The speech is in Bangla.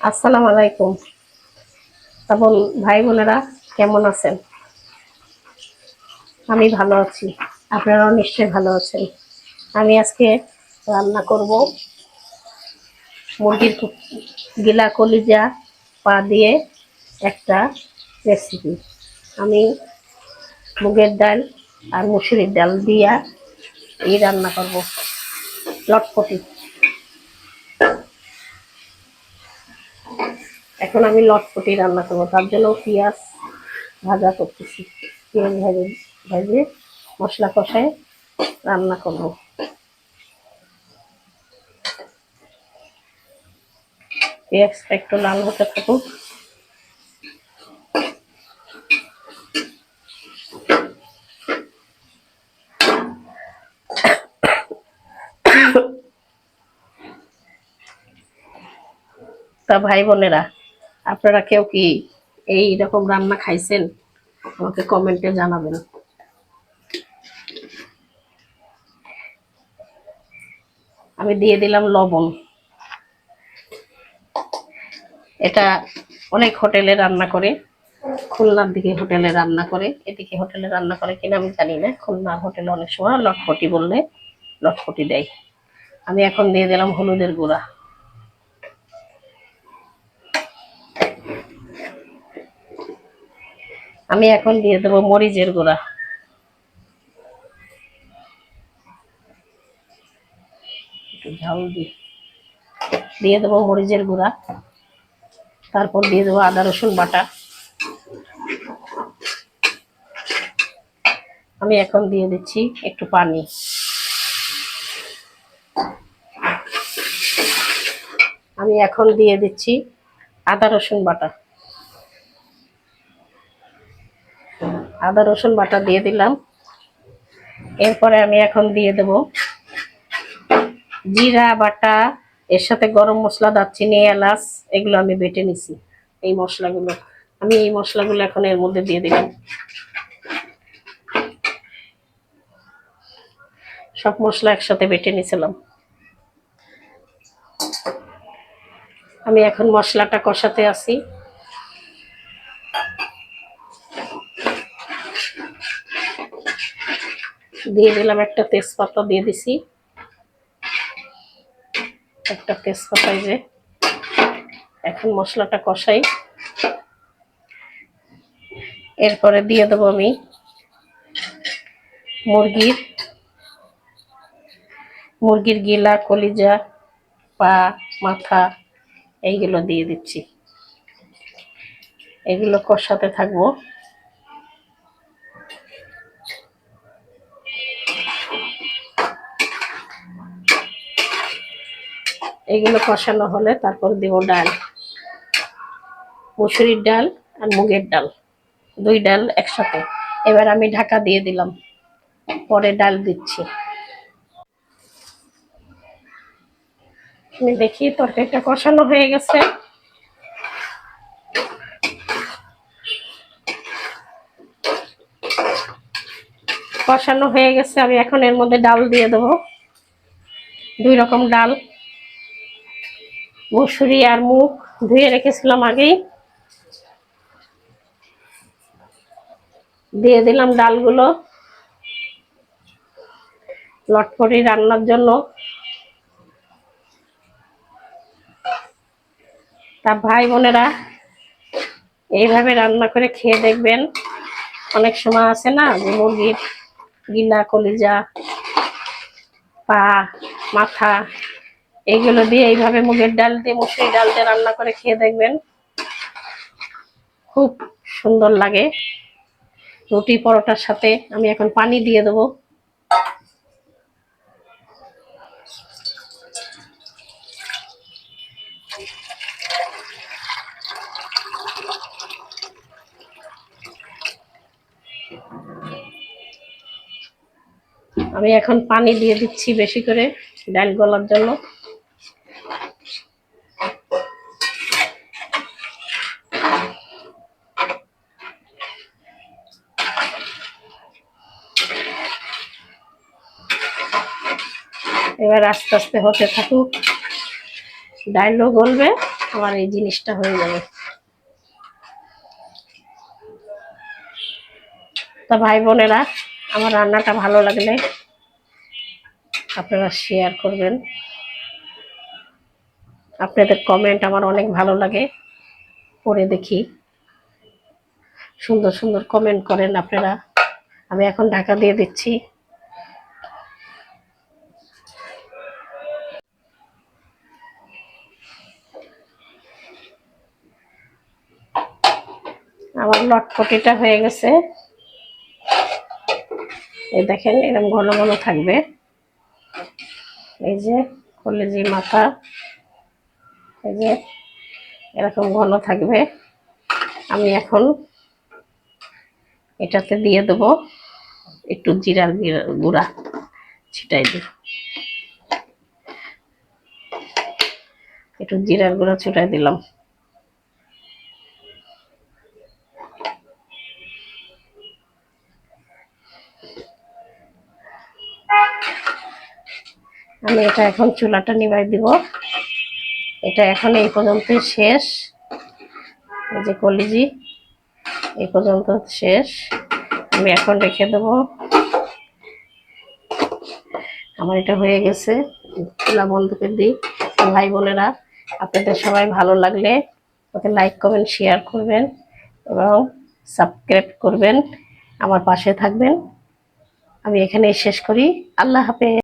আসসালামু আলাইকুম। তারপর ভাই বোনেরা কেমন আছেন? আমি ভালো আছি। আপনারাও নিশ্চয়ই ভালো আছেন। আমি আজকে রান্না করব মুরগির গিলা কলিজা পা দিয়ে একটা রেসিপি। আমি মুগের ডাল আর মুসুরির ডাল দিয়া এই রান্না করব লটপটি। এখন আমি লটপটি রান্না করব, তার জন্য পেঁয়াজ ভাজা করতেছি। পেঁয়াজ ভেজে ভেজে মশলা কষায় রান্না করব। পেঁয়াজটা একটু লাল হতে থাকুক। তা ভাই বোনেরা, আপনারা কেউ কি এই রকম রান্না খাইছেন? আমাকে কমেন্টে জানাবেন। আমি দিয়ে দিলাম লবণ। এটা অনেক হোটেলে রান্না করে, খুলনার দিকে হোটেলে রান্না করে, এদিকে হোটেলে রান্না করে কিনা আমি জানি না। খুলনার হোটেলে অনেক সময় লটপটি বললে লটপটি দেয়। আমি এখন দিয়ে দিলাম হলুদের গুঁড়া। আমি এখন দিয়ে দেবো মরিচের গুঁড়া। একটু ঝাল দিয়ে দেবো মরিচের গুঁড়া। তারপর দিয়ে দেবো আদা রসুন বাটা। আমি এখন দিয়ে দিচ্ছি একটু পানি। আমি এখন দিয়ে দিচ্ছি আদা রসুন বাটা। আদা রসুন বাটা দিয়ে দিলাম। এরপরে আমি এখন দিয়ে দেব জিরা বাটা, এর সাথে গরম মশলা, দারচিনি, এলাচ, এগুলো আমি বেটে নিছি। এই মশলাগুলো এখন এর মধ্যে দিয়ে দিলাম। সব মশলা একসাথে বেটে নিছিলাম। আমি এখন মশলাটা কষাতে আছি। দিয়ে দিলাম একটা তেজপাতা, দিয়ে দিছি একটা তেজপাতা। যে এখন মশলাটা কষাই। এরপরে দিয়ে দেবো আমি মুরগির গিলা, কলিজা, পা, মাথা, এইগুলো দিয়ে দিচ্ছি। এগুলো কষাতে থাকবো। এগুলো কষানো হলে তারপর দেবো ডাল, মুসুরির ডাল আর মুগের ডাল, দুই ডাল একসাথে। এবার আমি ঢাকা দিয়ে দিলাম, পরে ডাল দিচ্ছি। আমি দেখি তরকারিটা কষানো হয়ে গেছে। কষানো হয়ে গেছে, আমি এখন এর মধ্যে ডাল দিয়ে দেবো। দুই রকম ডাল, মুসুরি আর মুগ ধুয়ে রেখেছিলাম আগেই। দিয়ে দিলাম ডালগুলো লটপটি রান্নার জন্য। তা ভাই বোনেরা, এইভাবে রান্না করে খেয়ে দেখবেন। অনেক সময় আছে না যে মুরগির গিলা, কলিজা, পা, মাথা, এইগুলো দিয়ে এইভাবে মুগের ডাল দিয়ে, মুসুরি ডাল দিয়ে রান্না করে খেয়ে দেখবেন, খুব সুন্দর লাগে রুটি পরোটার সাথে। আমি এখন পানি দিয়ে দেবো। আমি এখন পানি দিয়ে দিচ্ছি বেশি করে ডাল গলার জন্য। এবার আস্তে আস্তে হতে থাকুক, ডালও গলবে আমার এই জিনিসটা হয়ে যাবে। তা ভাই বোনেরা, আমার রান্নাটা ভালো লাগলে আপনারা শেয়ার করবেন। আপনাদের কমেন্ট আমার অনেক ভালো লাগে, পড়ে দেখি। সুন্দর সুন্দর কমেন্ট করেন আপনারা। আমি এখন ঢাকা দিয়ে দিচ্ছি। আমার লটপটিটা হয়ে গেছে। এই দেখেন, এরকম ঘন ঘন থাকবে। এই যে কলেজি মাথা, এই যে এরকম ঘন থাকবে। আমি এখন এটাতে দিয়ে দেবো একটু জিরার গুঁড়া, ছিটাই দিই। একটু জিরার গুঁড়া ছুটাই দিলাম। আমি এটা এখন চুলাটা নিভাই দিব। এটা এখন এই পর্যন্ত শেষ। এই যে কলিজি এই পর্যন্ত শেষ। আমি এখন রেখে দেব। আমার এটা হয়ে গেছে। চুলা বন্ধ করে দিই। ভাই বোনেরা, আপনাদের সবাই ভালো লাগলে ওকে লাইক কমেন্ট শেয়ার করবেন এবং সাবস্ক্রাইব করবেন, আমার পাশে থাকবেন। আমি এখানেই শেষ করি। আল্লাহ হাফেজ।